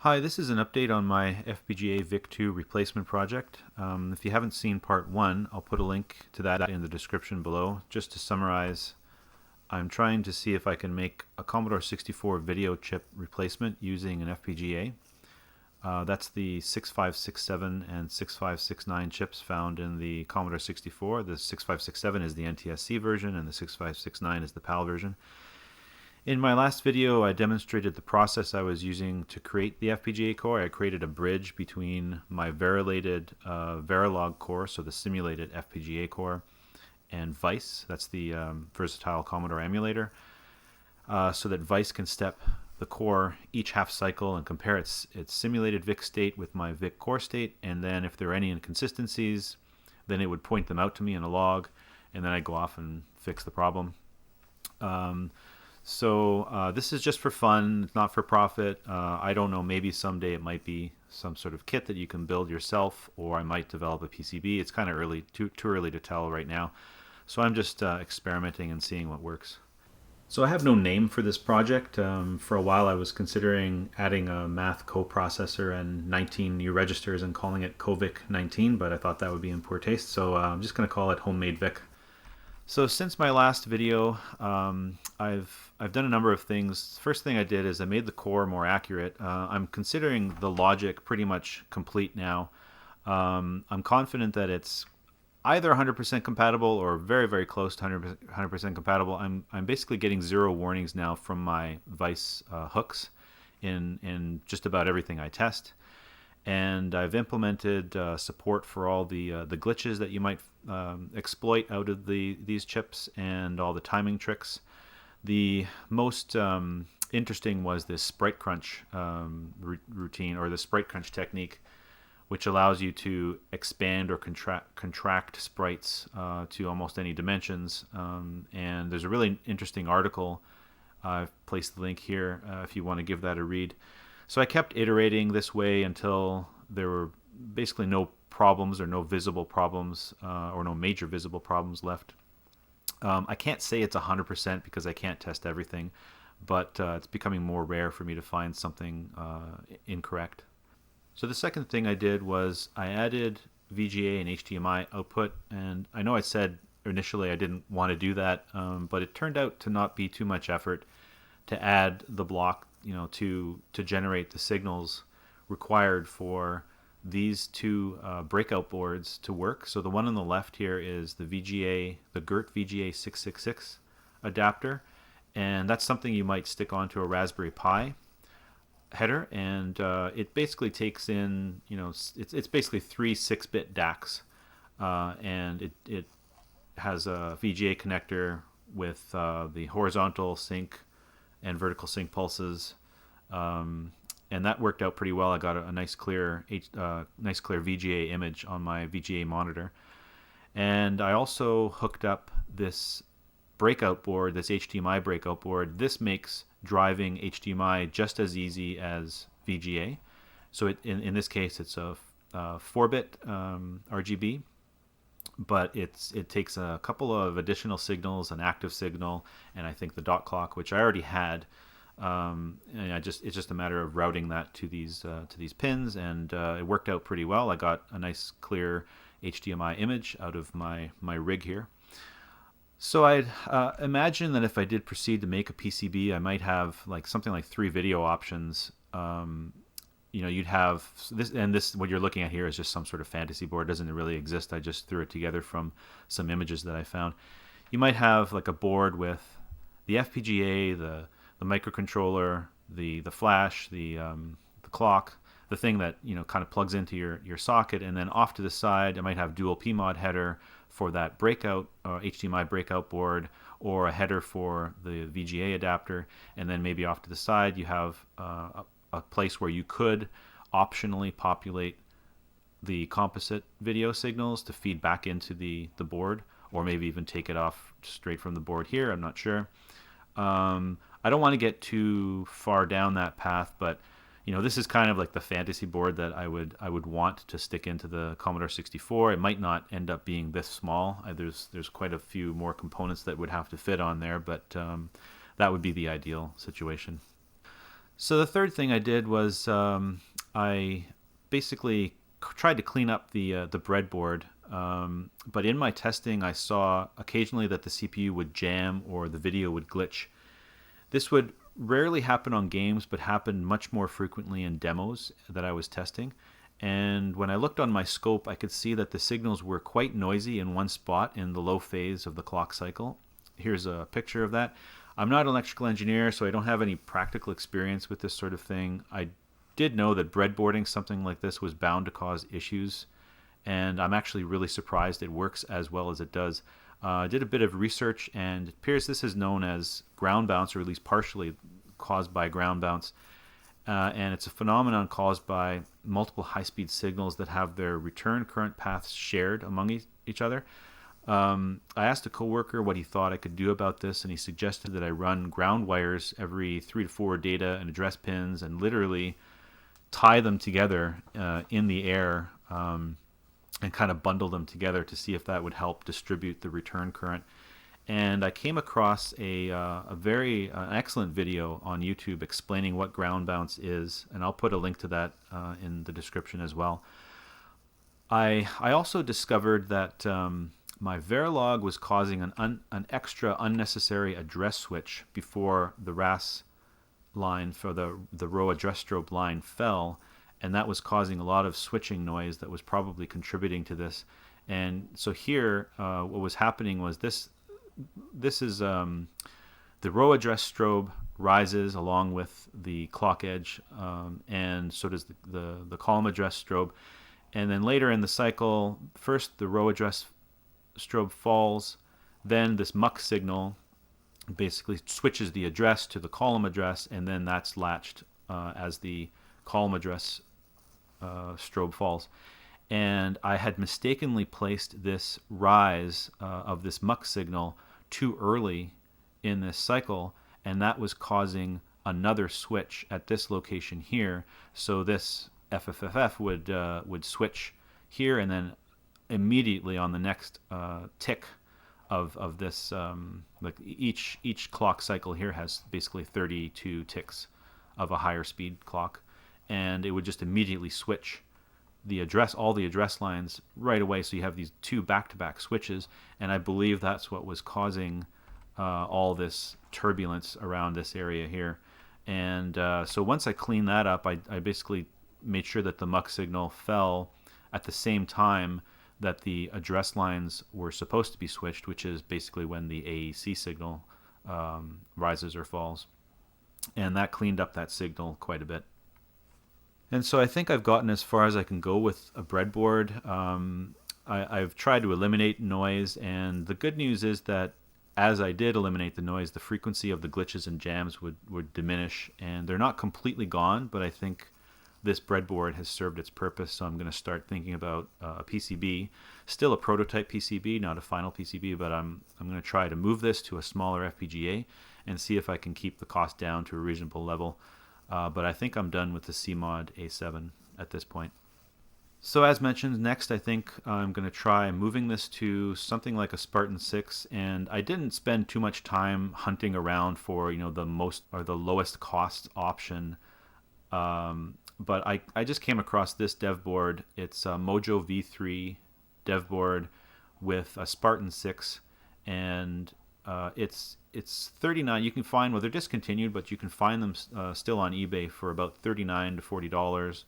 Hi, this is an update on my FPGA VIC-II replacement project. If you haven't seen part 1, I'll put a link to that in the description below. Just to summarize, I'm trying to see if I can make a Commodore 64 video chip replacement using an FPGA. That's the 6567 and 6569 chips found in the Commodore 64. The 6567 is the NTSC version and the 6569 is the PAL version. In my last video, I demonstrated the process I was using to create the FPGA core. I created a bridge between my verilated Verilog core, so the simulated FPGA core, and VICE, that's the versatile Commodore emulator, so that VICE can step the core each half cycle and compare its simulated VIC state with my VIC core state, and then if there are any inconsistencies, then it would point them out to me in a log, and then I'd go off and fix the problem. So this is just for fun, it's not for profit. I don't know, maybe someday it might be some sort of kit that you can build yourself, or I might develop a PCB. It's kind of early, too early to tell right now. So I'm just experimenting and seeing what works. So I have no name for this project. For a while I was considering adding a math coprocessor and 19 new registers and calling it CoVIC-19, but I thought that would be in poor taste, so I'm just going to call it Homemade VIC. So since my last video, I've done a number of things. First thing I did is I made the core more accurate. I'm considering the logic pretty much complete now. I'm confident that it's either 100% compatible or very, very close to 100% compatible. I'm basically getting zero warnings now from my VICE hooks in just about everything I test. And I've implemented support for all the glitches that you might exploit out of these chips and all the timing tricks. The most interesting was this sprite crunch routine, or the sprite crunch technique, which allows you to expand or contract sprites to almost any dimensions. And there's a really interesting article. I've placed the link here if you want to give that a read. So I kept iterating this way until there were basically no problems, or no visible problems, or no major visible problems left. I can't say it's 100% because I can't test everything, but it's becoming more rare for me to find something incorrect. So the second thing I did was I added VGA and HDMI output, and I know I said initially I didn't want to do that, but it turned out to not be too much effort to add the block, to generate the signals required for these two breakout boards to work. So the one on the left here is the VGA, the GERT VGA 666 adapter, and that's something you might stick onto a Raspberry Pi header, and it basically takes in, it's basically three 6-bit DACs, and it has a VGA connector with the horizontal sync and vertical sync pulses, and that worked out pretty well. I got a nice clear VGA image on my VGA monitor, and I also hooked up this breakout board, this HDMI breakout board. This makes driving HDMI just as easy as VGA. So in this case, it's a 4-bit RGB, but it takes a couple of additional signals, an active signal, and I think the dot clock, which I already had. And it's just a matter of routing that to these pins, and it worked out pretty well. I got a nice clear HDMI image out of my rig here. So I'd imagine that if I did proceed to make a PCB, I might have something like 3 video options. You'd have this, and this, what you're looking at here is just some sort of fantasy board. It doesn't really exist. I just threw it together from some images that I found. You might have like a board with the FPGA, the microcontroller, the flash, the clock, the thing that kind of plugs into your socket, and then off to the side I might have dual PMOD header for that breakout HDMI breakout board, or a header for the VGA adapter, and then maybe off to the side you have a place where you could optionally populate the composite video signals to feed back into the board, or maybe even take it off straight from the board here. I'm not sure. I don't want to get too far down that path, but this is kind of like the fantasy board that I would want to stick into the Commodore 64. It might not end up being this small. There's quite a few more components that would have to fit on there, but that would be the ideal situation. So the third thing I did was I basically tried to clean up the breadboard. But in my testing, I saw occasionally that the CPU would jam or the video would glitch. This would rarely happen on games, but happened much more frequently in demos that I was testing. And when I looked on my scope, I could see that the signals were quite noisy in one spot in the low phase of the clock cycle. Here's a picture of that. I'm not an electrical engineer, so I don't have any practical experience with this sort of thing. I did know that breadboarding something like this was bound to cause issues, and I'm actually really surprised it works as well as it does. I did a bit of research, and it appears this is known as ground bounce, or at least partially caused by ground bounce. And it's a phenomenon caused by multiple high-speed signals that have their return current paths shared among each other. I asked a coworker what he thought I could do about this, and he suggested that I run ground wires every 3 to 4 data and address pins and literally tie them together in the air and kind of bundle them together to see if that would help distribute the return current. And I came across a very excellent video on YouTube explaining what ground bounce is, and I'll put a link to that in the description as well. I also discovered that my Verilog was causing an extra unnecessary address switch before the RAS line for the row address strobe line fell, and that was causing a lot of switching noise that was probably contributing to this. And so here, what was happening was this is the row address strobe rises along with the clock edge, and so does the column address strobe. And then later in the cycle, first the row address strobe falls, then this muck signal basically switches the address to the column address, and then that's latched as the column address strobe falls. And I had mistakenly placed this rise of this muck signal too early in this cycle, and that was causing another switch at this location here. So this FFFF would switch here, and then immediately on the next tick of this, like each clock cycle here has basically 32 ticks of a higher speed clock, and it would just immediately switch all the address lines right away. So you have these two back-to-back switches, and I believe that's what was causing all this turbulence around this area here. And so once I cleaned that up, I basically made sure that the muck signal fell at the same time that the address lines were supposed to be switched, which is basically when the AEC signal rises or falls. And that cleaned up that signal quite a bit. And so I think I've gotten as far as I can go with a breadboard. I've tried to eliminate noise, and the good news is that as I did eliminate the noise, the frequency of the glitches and jams would diminish, and they're not completely gone, but I think this breadboard has served its purpose, so I'm going to start thinking about a PCB, still a prototype PCB, not a final PCB, but I'm going to try to move this to a smaller FPGA and see if I can keep the cost down to a reasonable level. But I think I'm done with the CMOD A7 at this point. So as mentioned, next I think I'm going to try moving this to something like a Spartan 6, and I didn't spend too much time hunting around for the most or the lowest cost option. But I just came across this dev board. It's a Mojo V3 dev board with a Spartan 6, and it's $39. You can find, well, they're discontinued, but you can find them still on eBay for about $39 to $40.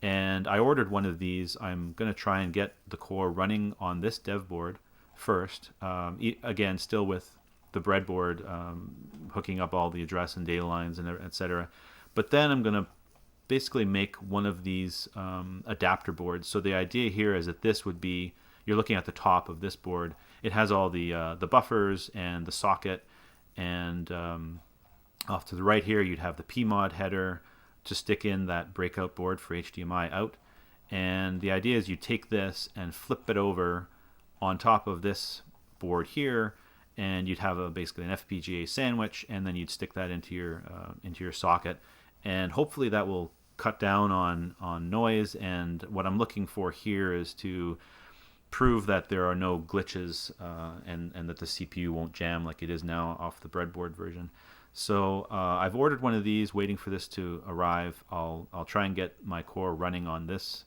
And I ordered one of these. I'm going to try and get the core running on this dev board first. Again, still with the breadboard, hooking up all the address and data lines and etc. But then I'm going to basically make one of these adapter boards. So the idea here is that this would be, you're looking at the top of this board. It has all the buffers and the socket, and off to the right here you'd have the PMOD header to stick in that breakout board for HDMI out. And the idea is you take this and flip it over on top of this board here, and you'd have basically an FPGA sandwich, and then you'd stick that into your socket, and hopefully that will cut down on noise. And what I'm looking for here is to prove that there are no glitches and that the CPU won't jam like it is now off the breadboard version. So I've ordered one of these, waiting for this to arrive. I'll try and get my core running on this.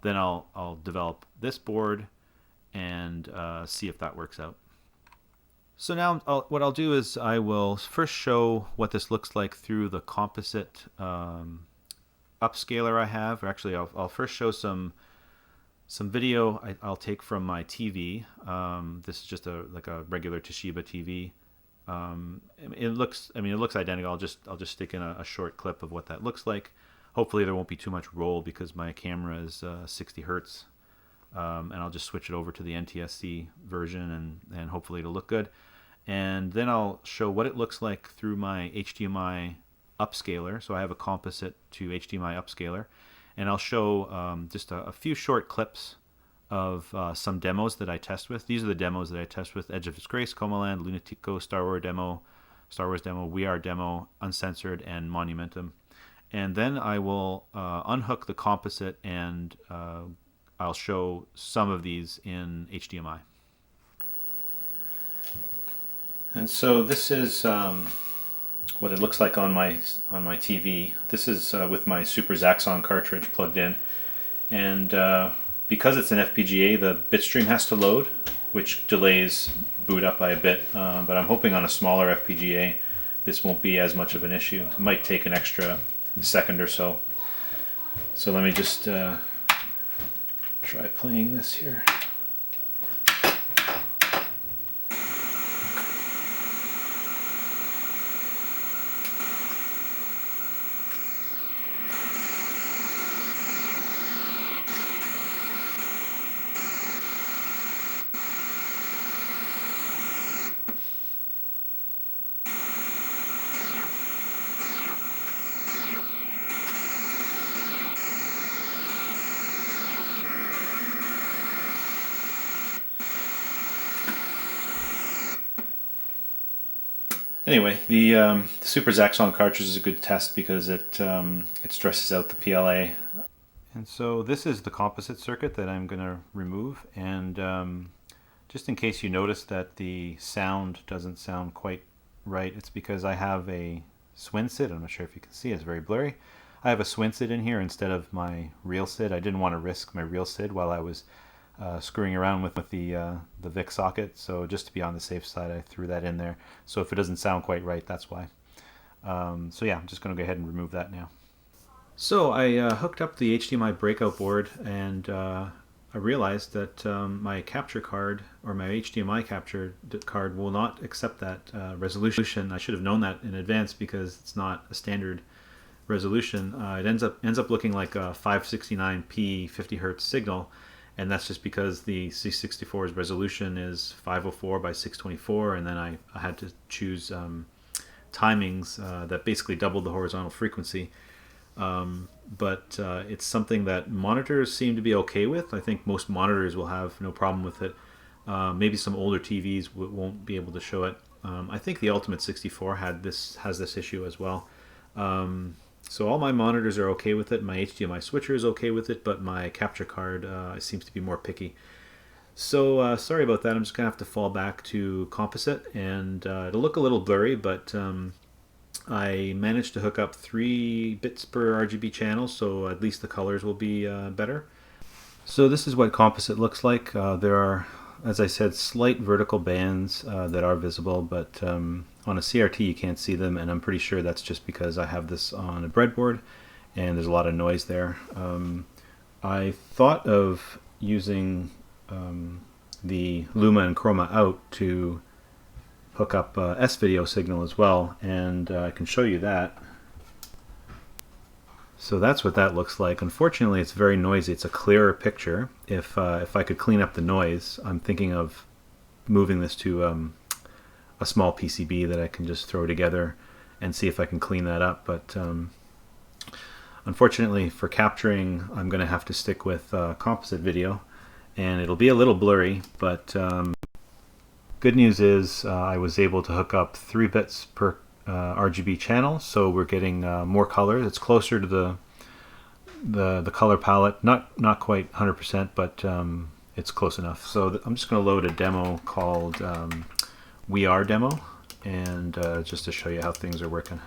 Then I'll develop this board and see if that works out. So now what I'll do is I will first show what this looks like through the composite upscaler I have. Or actually, I'll first show some video I'll take from my TV. This is just like a regular Toshiba TV. It looks identical. I'll just stick in a short clip of what that looks like. Hopefully there won't be too much roll because my camera is 60 hertz. And I'll just switch it over to the NTSC version and hopefully it'll look good. And then I'll show what it looks like through my HDMI upscaler. So I have a composite to HDMI upscaler. And I'll show just a few short clips of some demos that I test with. These are the demos that I test with: Edge of Disgrace, Comaland, Lunatico, Star Wars demo, VICii-e demo, Uncensored, and Monumentum. And then I will unhook the composite and I'll show some of these in HDMI. And so this is what it looks like on my TV. This is with my Super Zaxxon cartridge plugged in, and because it's an FPGA, the bitstream has to load, which delays boot up by a bit. But I'm hoping on a smaller FPGA this won't be as much of an issue. It might take an extra second or so. So let me just try playing this here. Anyway, the Super Zaxxon cartridge is a good test because it stresses out the PLA. And so this is the composite circuit that I'm going to remove. And just in case you notice that the sound doesn't sound quite right, it's because I have a Swin SID. I'm not sure if you can see, it's very blurry. I have a Swin SID in here instead of my real SID. I didn't want to risk my real SID while I was screwing around with the VIC socket, so just to be on the safe side I threw that in there. So if it doesn't sound quite right, that's why. So yeah, I'm just going to go ahead and remove that now. So I hooked up the HDMI breakout board, and I realized that my capture card, or my HDMI capture card, will not accept that resolution. I should have known that in advance because it's not a standard resolution. It ends up looking like a 569p 50 hertz signal. And that's just because the C64's resolution is 504 by 624, and then I had to choose timings that basically doubled the horizontal frequency. But it's something that monitors seem to be okay with. I think most monitors will have no problem with it. Maybe some older TVs won't be able to show it. I think the Ultimate 64 has this issue as well. So all my monitors are okay with it. My HDMI switcher is okay with it, but my capture card seems to be more picky. So sorry about that. I'm just going to have to fall back to composite, and it'll look a little blurry, but I managed to hook up 3 bits per RGB channel, so at least the colors will be better. So this is what composite looks like. There are, as I said, slight vertical bands that are visible, but on a CRT you can't see them, and I'm pretty sure that's just because I have this on a breadboard and there's a lot of noise there. I thought of using the Luma and Chroma out to hook up S-video signal as well, and I can show you that. So that's what that looks like. Unfortunately, it's very noisy. It's a clearer picture. If I could clean up the noise, I'm thinking of moving this to a small PCB that I can just throw together and see if I can clean that up. But unfortunately, for capturing, I'm going to have to stick with composite video, and it'll be a little blurry, but good news is I was able to hook up 3 bits per RGB channel, so we're getting more color. It's closer to the color palette, not quite 100%, but it's close enough. So I'm just going to load a demo called We Are Demo, and just to show you how things are working.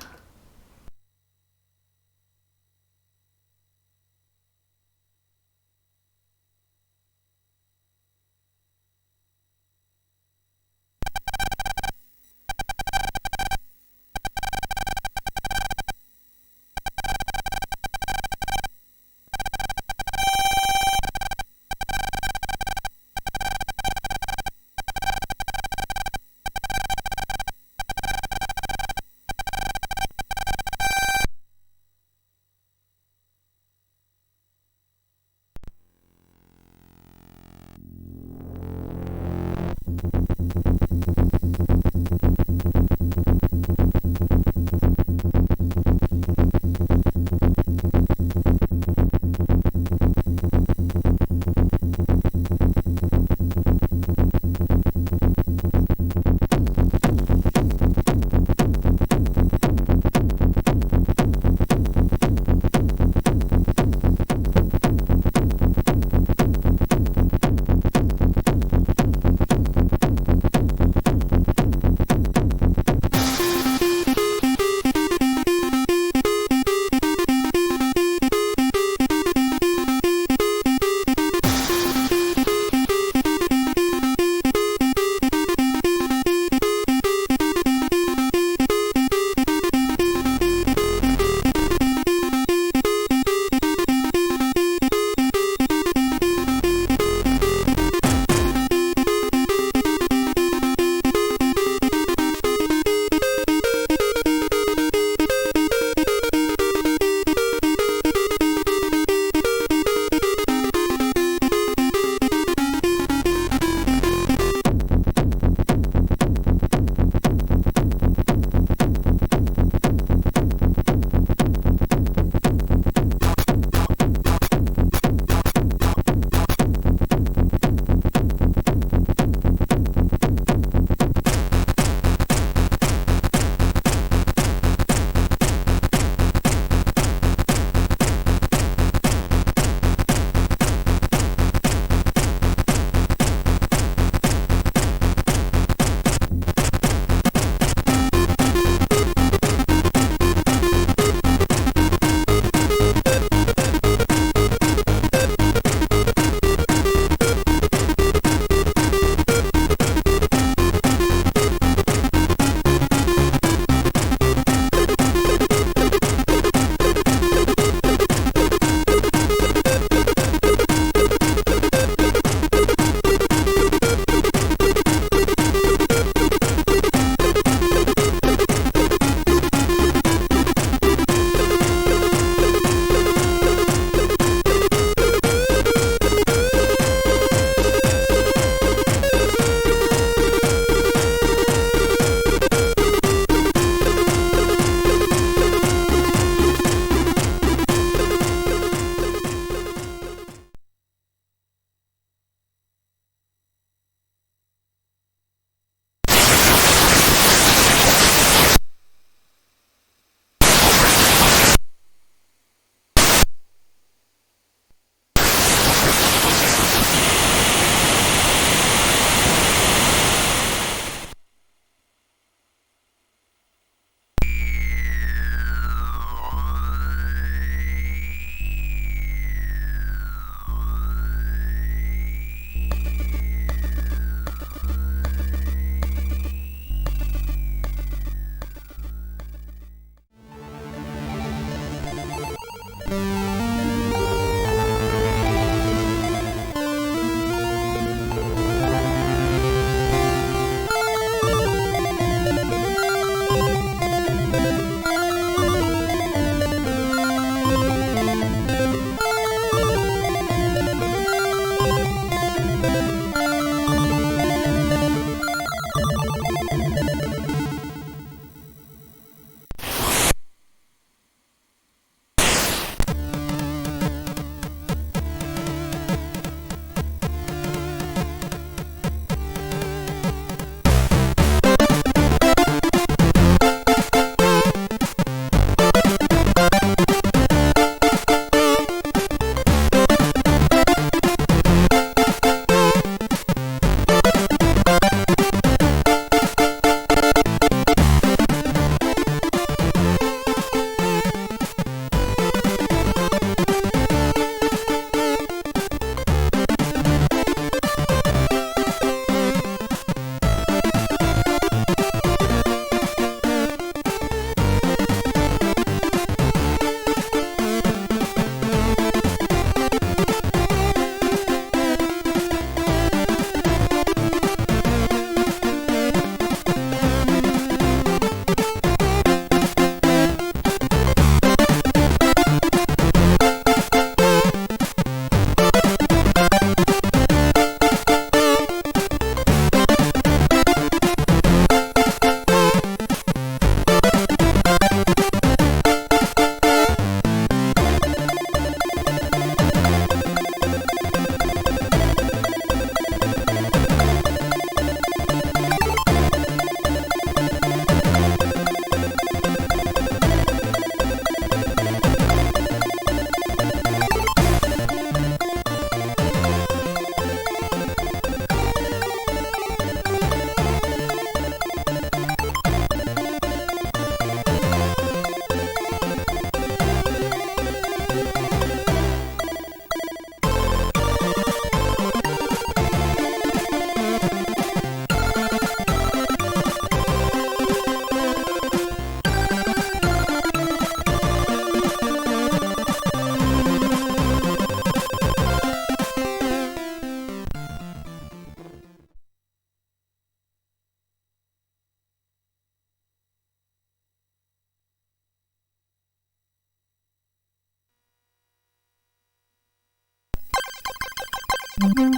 you.